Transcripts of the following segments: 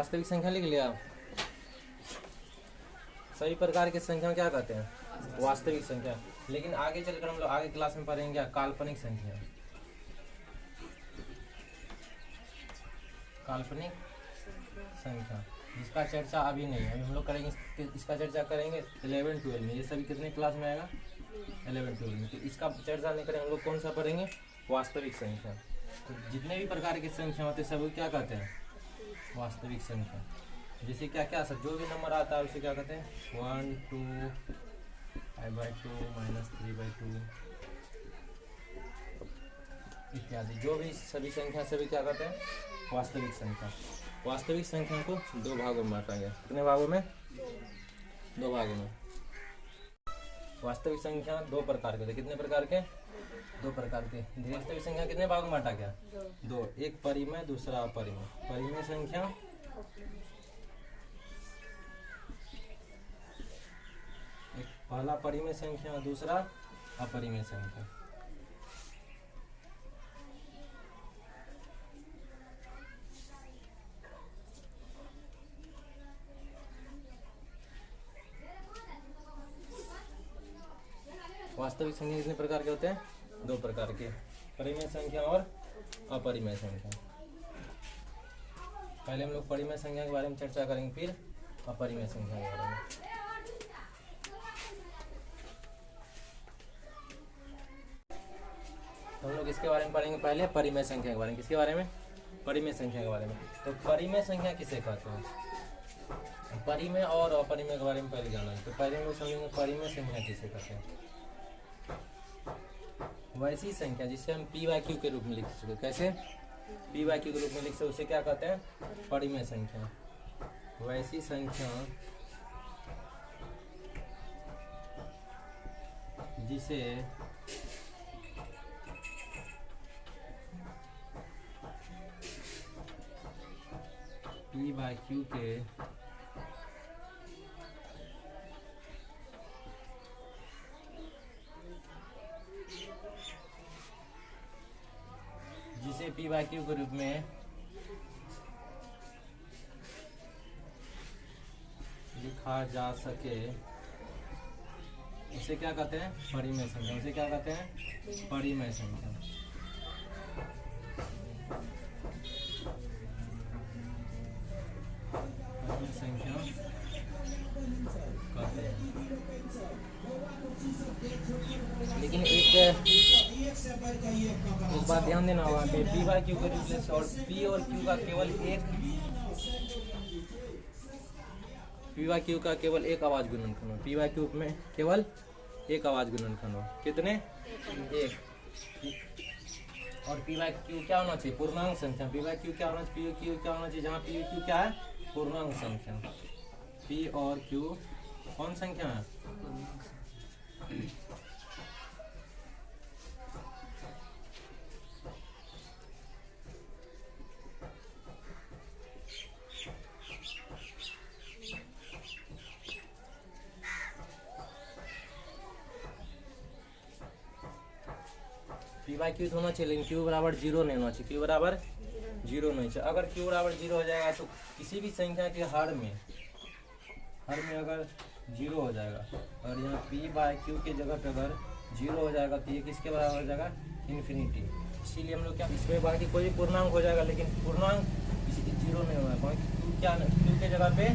वास्तविक संख्या लिख लिया। सभी प्रकार की संख्या क्या कहते हैं? वास्तविक संख्या। लेकिन आगे चलकर हम लोग आगे क्लास में पढ़ेंगे क्या? काल्पनिक संख्या। काल्पनिक संख्या जिसका चर्चा अभी नहीं है, अभी हम लोग करेंगे, इसका चर्चा करेंगे 11-12 में। ये सभी कितने क्लास में आएगा? 11-12 में। तो इसका चर्चा नहीं करेंगे, हम लोग कौन सा पढ़ेंगे? वास्तविक संख्या। तो जितने भी प्रकार की संख्या होते हैं सभी क्या कहते हैं? वास्तविक संख्या। जैसे क्या क्या सब जो भी नंबर आता है उसे क्या कहते हैं? 1, 2, 5/2, -3/2 इत्यादि। जो भी सभी संख्या सभी क्या कहते हैं? वास्तविक संख्या। वास्तविक संख्या को दो भागों में बांटा गया। कितने भागों में? दो भागों में। वास्तविक संख्या दो प्रकार के थे। कितने प्रकार के? दो प्रकार के। वास्तविक संख्या कितने भागों में बांटा गया? दो। एक परिमेय, दूसरा अपरिमेय। परिमेय संख्या एक पहला परिमेय संख्या, दूसरा अपरिमेय संख्या। वास्तविक संख्या कितने प्रकार के होते हैं? दो प्रकार के, परिमेय संख्या और अपरिमेय संख्या। पहले हम लोग परिमेय संख्या के बारे में चर्चा करेंगे, फिर अपरिमेय संख्या के बारे में। तो हम लोग इसके बारे में पढ़ेंगे पहले परिमेय संख्या के बारे में। किसके बारे में? परिमेय संख्या के बारे में। तो परिमेय संख्या किसे कहते हैं? परिमेय और अपरिमेय के बारे में पहले जाना है। तो पहले हम लोग समझेंगे परिमेय संख्या किसे कहते हैं। वैसी संख्या जिसे हम p/q के रूप में लिख सकते। कैसे? p/q के रूप में लिख सकते, उसे क्या कहते हैं? परिमेय संख्या। वैसी संख्या जिसे p/q के p/q के रूप में लिखा जा सके उसे क्या कहते हैं? परिमेय संख्या। उसे क्या कहते हैं? परिमेय संख्या। परिमेय संख्या कहते हैं। लेकिन एक बात ध्यान देना होगा कि p/q के रिप्लेस और p और q का केवल एक p/q का केवल एक आवाज गुणनखंड हो। p/q में केवल एक आवाज गुणनखंड हो। कितने? एक। और p/q क्या होना चाहिए? पूर्णांक संख्या। p/q क्या होना चाहिए? p/q क्या होना चाहिए? जहाँ p/q क्या है? पूर्णांक संख्या। p और q कौन संख्या है? p/q होना चाहिए, लेकिन q बराबर 0 नहीं होना चाहिए। q बराबर 0 नहीं चाहिए। अगर q बराबर 0 हो जाएगा तो किसी भी संख्या के हर में अगर 0 हो जाएगा, और यहाँ p/q के जगह पे अगर 0 हो जाएगा तो ये किसके बराबर हो जाएगा? इन्फिनिटी। इसीलिए हम लोग क्या, इसमें बाकी कोई भी पूर्णांक हो जाएगा, लेकिन पूर्णांक 0 नहीं होगा। बाकी q के जगह पे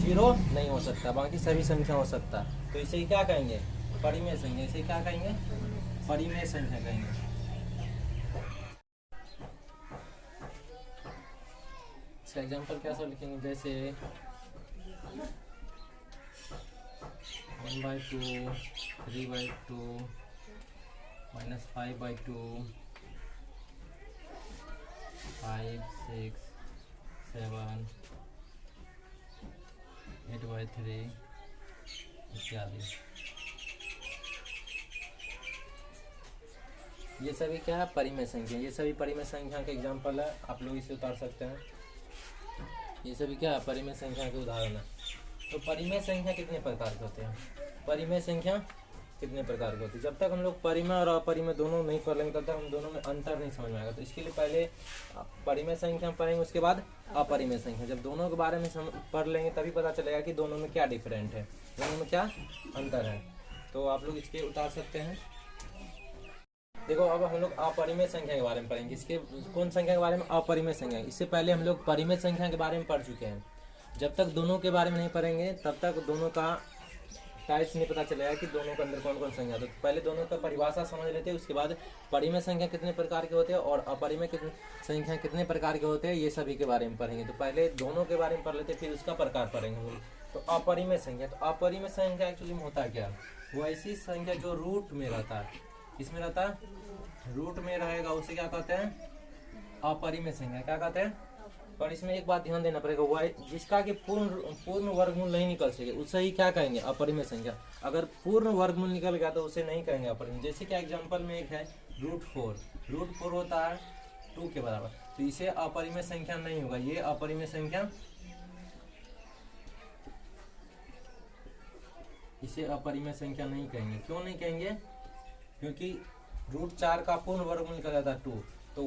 0 नहीं हो सकता, बाकी सभी संख्या हो सकता। तो इसे क्या कहेंगे? परिमेय संख्या। इसे क्या कहेंगे? परिमेय संख्या कहेंगे। इसका एग्जाम्पल क्या सब लिखेंगे? जैसे 1/2, 3/2, -5/2, 5, 6, 7, 8/3 इत्यादि। ये सभी क्या है? परिमेय संख्या। ये सभी परिमेय संख्या के एग्जाम्पल है, आप लोग इसे उतार सकते हैं। ये सभी क्या है? परिमेय संख्या के उदाहरण है। तो परिमेय संख्या कितने प्रकार के होते हैं? परिमेय संख्या कितने प्रकार की होती है। जब तक हम लोग परिमेय और अपरिमेय दोनों नहीं पढ़ लेंगे तब तक हम दोनों में अंतर नहीं समझ में आएगा। तो इसके लिए पहले परिमेय संख्या पढ़ेंगे, उसके बाद अपरिमेय संख्या। जब दोनों के बारे में पढ़ लेंगे तभी पता चलेगा कि दोनों में क्या डिफरेंट है, दोनों में क्या अंतर है। तो आप लोग इसके उतार सकते हैं। देखो अब हम लोग अपरिमेय संख्या के बारे में पढ़ेंगे। इसके कौन संख्या के बारे में? अपरिमेय संख्या। इससे पहले हम लोग परिमेय संख्या के बारे में पढ़ चुके हैं। जब तक दोनों के बारे में नहीं पढ़ेंगे तब तक दोनों का टाइप्स नहीं पता चलेगा कि दोनों के अंदर कौन कौन संख्या है। तो पहले दोनों का परिभाषा समझ लेते हैं, उसके बाद परिमेय संख्या कितने प्रकार के होते हैं और अपरिमेय संख्या कितने प्रकार के होते हैं, ये सभी के बारे में पढ़ेंगे। तो पहले दोनों के बारे में पढ़ लेते हैं, फिर उसका प्रकार पढ़ेंगे हम लोग। तो अपरिमेय संख्या, तो अपरिमेय संख्या एक्चुअली में होता क्या? वो ऐसी संख्या जो रूट में रहता है। किसमें रहता है? रूट में रहेगा, उसे क्या कहते हैं? अपरिमेय संख्या। क्या कहते हैं? पर इसमें एक बात ध्यान देना पड़ेगा, वह जिसका कि पूर्ण वर्गमूल नहीं निकल सके उसे ही क्या कहेंगे? अपरिमेय संख्या। अगर पूर्ण वर्गमूल निकल गया तो उसे नहीं कहेंगे अपरिमेय। जैसे कि एग्जांपल में एक है √4 होता है 2 के बराबर, तो इसे अपरिमेय संख्या नहीं होगा, ये अपरिमेय संख्या, इसे अपरिमेय संख्या नहीं कहेंगे। क्यों नहीं कहेंगे? क्योंकि √4 का पूर्ण वर्गमूल निकल जाता है 2, तो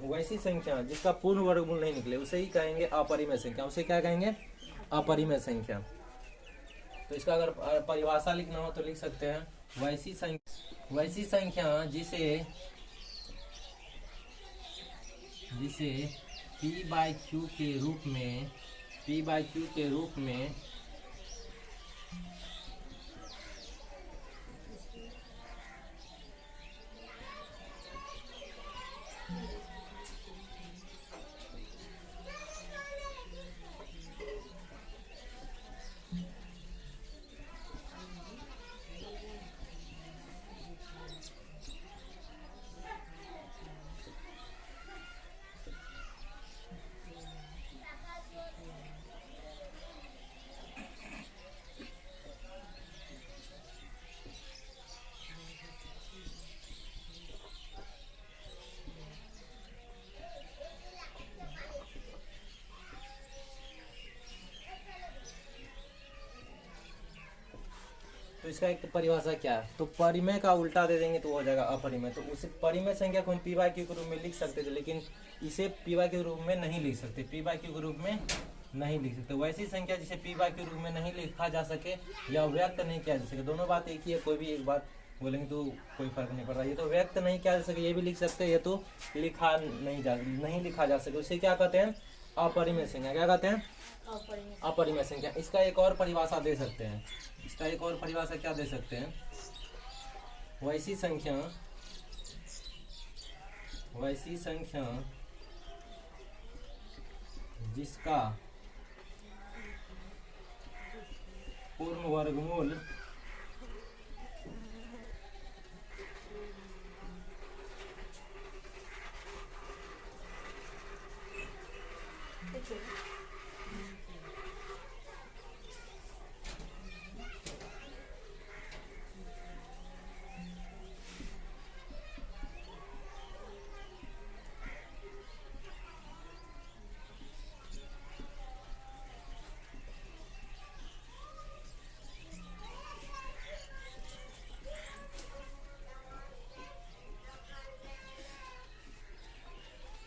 वैसी संख्या जिसका पूर्ण वर्गमूल नहीं निकले उसे ही कहेंगे अपरिमेय संख्या। उसे क्या कहेंगे? अपरिमेय संख्या। तो इसका अगर परिभाषा लिखना हो तो लिख सकते हैं, वैसी संख्या जिसे p/q के रूप में तो इसका एक परिभाषा क्या है? तो परिमेय का उल्टा दे देंगे तो हो जाएगा अपरिमेय। तो उसे परिमेय संख्या को हम p/q के रूप में लिख सकते थे, लेकिन इसे p/q के रूप में नहीं लिख सकते, p/q के रूप में नहीं लिख सकते। वैसी संख्या जिसे p/q के रूप में नहीं लिखा जा सके या व्यक्त नहीं किया जा सके, दोनों बात एक ही है। कोई भी एक बात बोलेंगे तो कोई फर्क नहीं पड़ रहा। ये तो व्यक्त नहीं किया जा सके ये भी लिख सकते हैं, ये तो नहीं लिखा जा सके, उसे क्या कहते हैं? अपरिमेय संख्या। क्या कहते हैं? अपरिमेय संख्या। इसका एक और परिभाषा दे सकते हैं। इसका एक और परिभाषा क्या दे सकते हैं? वैसी संख्या जिसका पूर्ण वर्गमूल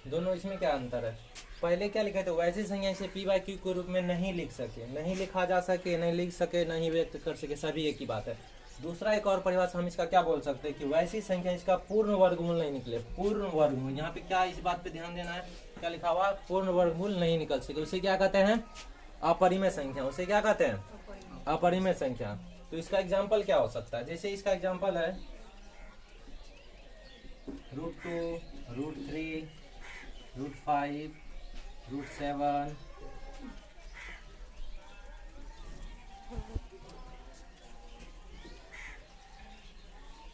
दोनों, इसमें क्या अंतर है? पहले क्या लिखा था? वैसी संख्या इसे p/q के रूप में नहीं लिख सके, नहीं लिखा जा सके, नहीं लिख सके, नहीं व्यक्त कर सके, सभी एक ही बात है। दूसरा एक और परिभाषा हम इसका क्या बोल सकते हैं कि वैसी संख्या इसका पूर्ण वर्गमूल नहीं निकले। पूर्ण वर्गमूल, यहाँ पे क्या इस बात पे ध्यान देना है, क्या लिखा हुआ? पूर्ण वर्गमूल नहीं निकल सके, उसे क्या कहते हैं? अपरिमेय संख्या। उसे क्या कहते हैं? अपरिमेय संख्या। तो इसका एग्जाम्पल क्या हो सकता है? जैसे इसका एग्जाम्पल है √2, √3, √5, √7,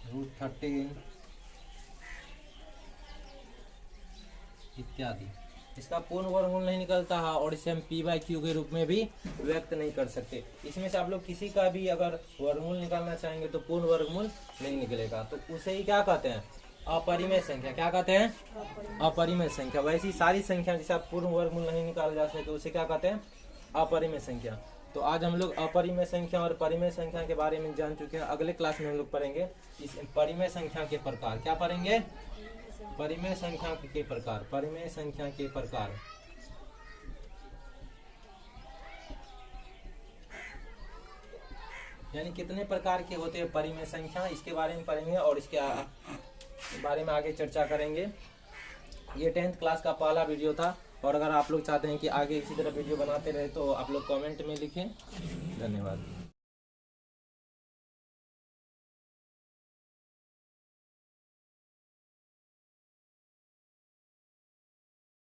√13 इत्यादि। इसका पूर्ण वर्गमूल नहीं निकलता है और इसे हम p/q के रूप में भी व्यक्त नहीं कर सकते। इसमें से आप लोग किसी का भी अगर वर्गमूल निकालना चाहेंगे तो पूर्ण वर्गमूल नहीं निकलेगा, तो उसे ही क्या कहते हैं? अपरिमेय संख्या। क्या कहते हैं? अपरिमेय संख्या। वैसी सारी संख्या जिसे आप पूर्ण वर्गमूल नहीं निकाला जा सके उसे क्या कहते हैं? अपरिमेय संख्या। तो आज हम लोग अपरिमेय संख्या और परिमेय संख्या के बारे में जान चुके हैं। अगले क्लास में हम लोग पढ़ेंगे इस परिमेय संख्या के प्रकार। क्या पढ़ेंगे? परिमेय संख्या के प्रकार। परिमेय संख्या के प्रकार। यानी कितने प्रकार के होते हैं परिमेय संख्या, इसके बारे में पढ़ेंगे और इसके बारे में आगे चर्चा करेंगे। ये 10th क्लास का पहला वीडियो था और अगर आप लोग चाहते हैं कि आगे इसी तरह वीडियो बनाते रहे तो आप लोग कमेंट में लिखें। धन्यवाद।